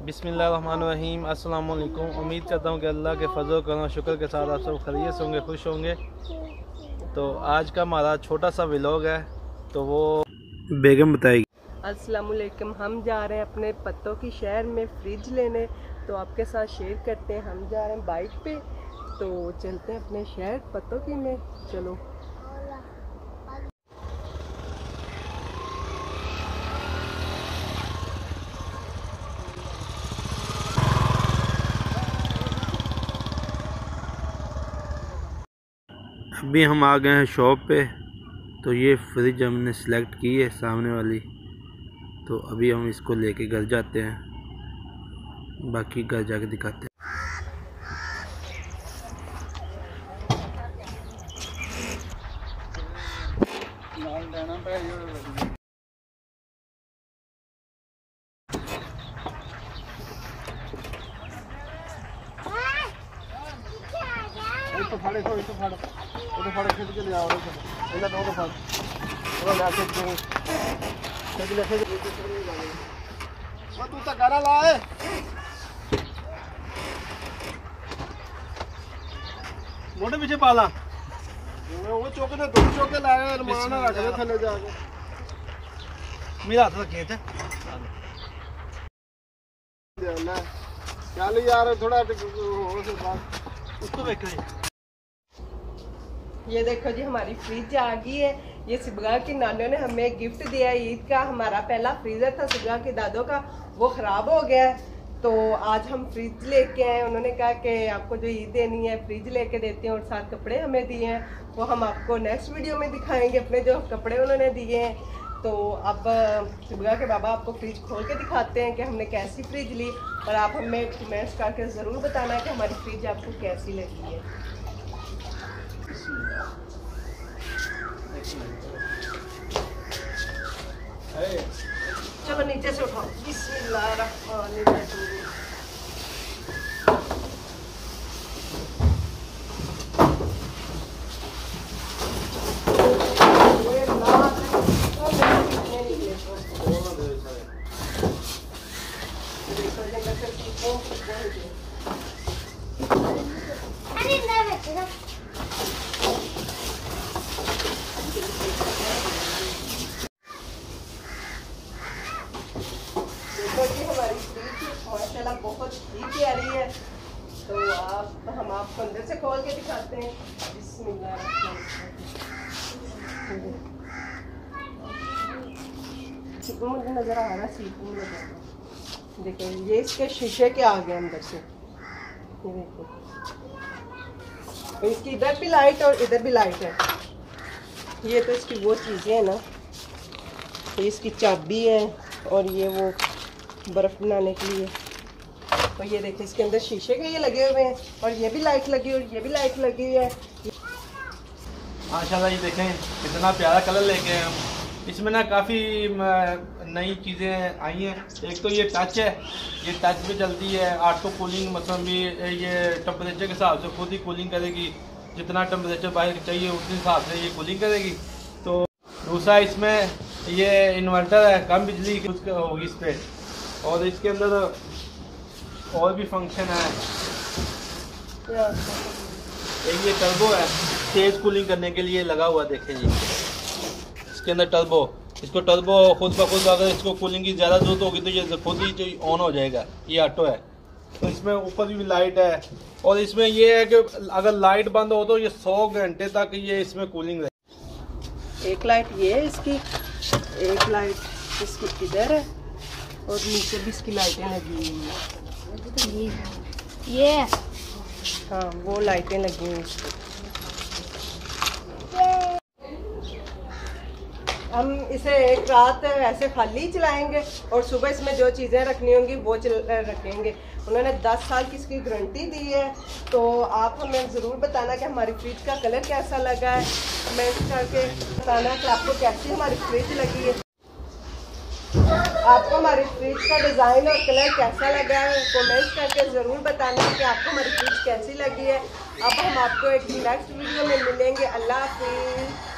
बिस्मिल्लाहिर्रहमानिर्रहीम। अस्सलाम वालेकुम। उम्मीद करता हूँ कि अल्लाह के फजल करम शुक्र के साथ आप सब खैरियत से होंगे, खुश होंगे। तो आज का हमारा छोटा सा व्लॉग है, तो वो बेगम बताएगी। अस्सलाम वालेकुम। हम जा रहे हैं अपने पत्तों की शहर में फ्रिज लेने, तो आपके साथ शेयर करते हैं। हम जा रहे हैं बाइक पे, तो चलते हैं अपने शहर पत्तों की में। चलो। अभी हम आ गए हैं शॉप पे। तो ये फ्रिज हमने सेलेक्ट की है सामने वाली, तो अभी हम इसको लेके घर जाते हैं, बाकी घर जाके दिखाते हैं। मोटे पीछे पाला वो चौके ने दो चौके लाए अरमान रख दे थले जाके। मेरा हाथ रखे थे चल यार थोड़ा उसको देखो। ये देखो जी, हमारी फ्रिज आ गई है। ये सिबगा की नानियों ने हमें गिफ्ट दिया ईद का। हमारा पहला फ्रीजर था सिबगा की दादों का, वो खराब हो गया है, तो आज हम फ्रिज लेके आए। उन्होंने कहा कि आपको जो ईद देनी है फ्रिज लेके देते हैं, और साथ कपड़े हमें दिए हैं, वो हम आपको नेक्स्ट वीडियो में दिखाएंगे अपने जो कपड़े उन्होंने दिए हैं। तो अब सिबगा के बाबा आपको फ्रिज खोल के दिखाते हैं कि हमने कैसी फ्रिज ली, और आप हमें कमेंट्स करके ज़रूर बताना है कि हमारी फ्रिज आपको कैसी लगी है। चलो नीचे से उठाओ। बिस्मिल्लाहिर्रहमानिर्रहीम। हमारी फ्रिज माशाल्लाह बहुत ही प्यारी है, तो हम आपको अंदर से खोल के दिखाते हैं। मुझे नजर आ रहा सीपू नजर। देखो ये इसके शीशे के आ गए अंदर से, ये देखो इसकी इधर भी लाइट और इधर भी लाइट है। ये तो इसकी वो चीज़ें हैं ना, ये इसकी चाबी है और ये वो बर्फ़ बनाने के लिए। तो ये देखिए इसके अंदर शीशे के ये लगे हुए हैं, और ये भी लाइट लगी और ये भी लाइट लगी हुई है। माशाल्लाह ये देखें कितना प्यारा कलर लेके हैं हम। इसमें ना काफ़ी नई चीज़ें आई हैं। एक तो ये टच है, ये टच पे चलती है। ऑटो कूलिंग मतलब भी ये टेम्परेचर के हिसाब से खुद ही कूलिंग करेगी, जितना टेम्परेचर बाहर चाहिए उस हिसाब से ये कूलिंग करेगी। तो दूसरा इसमें ये इन्वर्टर है, कम बिजली होगी इस पर, और इसके अंदर और भी फंक्शन है। एक ये टर्बो है, तेज़ कूलिंग करने के लिए लगा हुआ, देखें जी इसके अंदर टर्बो। इसको टर्बो खुद ब खुद अगर इसको कूलिंग की ज़्यादा जरूरत होगी तो ये खुद ही ऑन हो जाएगा। ये ऑटो है, तो इसमें ऊपर भी लाइट है, और इसमें ये है कि अगर लाइट बंद हो तो ये 100 घंटे तक ये इसमें कूलिंग रहे। एक लाइट ये है इसकी, एक लाइट इसकी इधर है, और नीचे भी इसकी लाइटें लगी हुई हैं। ये हाँ वो लाइटें लगी हुई हैं। हम इसे एक रात ऐसे खाली चलाएंगे, और सुबह इसमें जो चीज़ें रखनी होंगी वो रखेंगे। उन्होंने 10 साल की इसकी गारंटी दी है, तो आप हमें ज़रूर बताना कि हमारी फ्रिज का कलर कैसा लगा है। कमेंट करके बताना कि आपको कैसी हमारी फ्रिज लगी है, आपको हमारी फ्रिज का डिज़ाइन और कलर कैसा लगा है। कमेंट करके ज़रूर बताना कि आपको हमारी फ्रिज कैसी लगी है। अब हम आपको एक नेक्स्ट वीडियो में मिलेंगे। अल्लाह हाफिज़।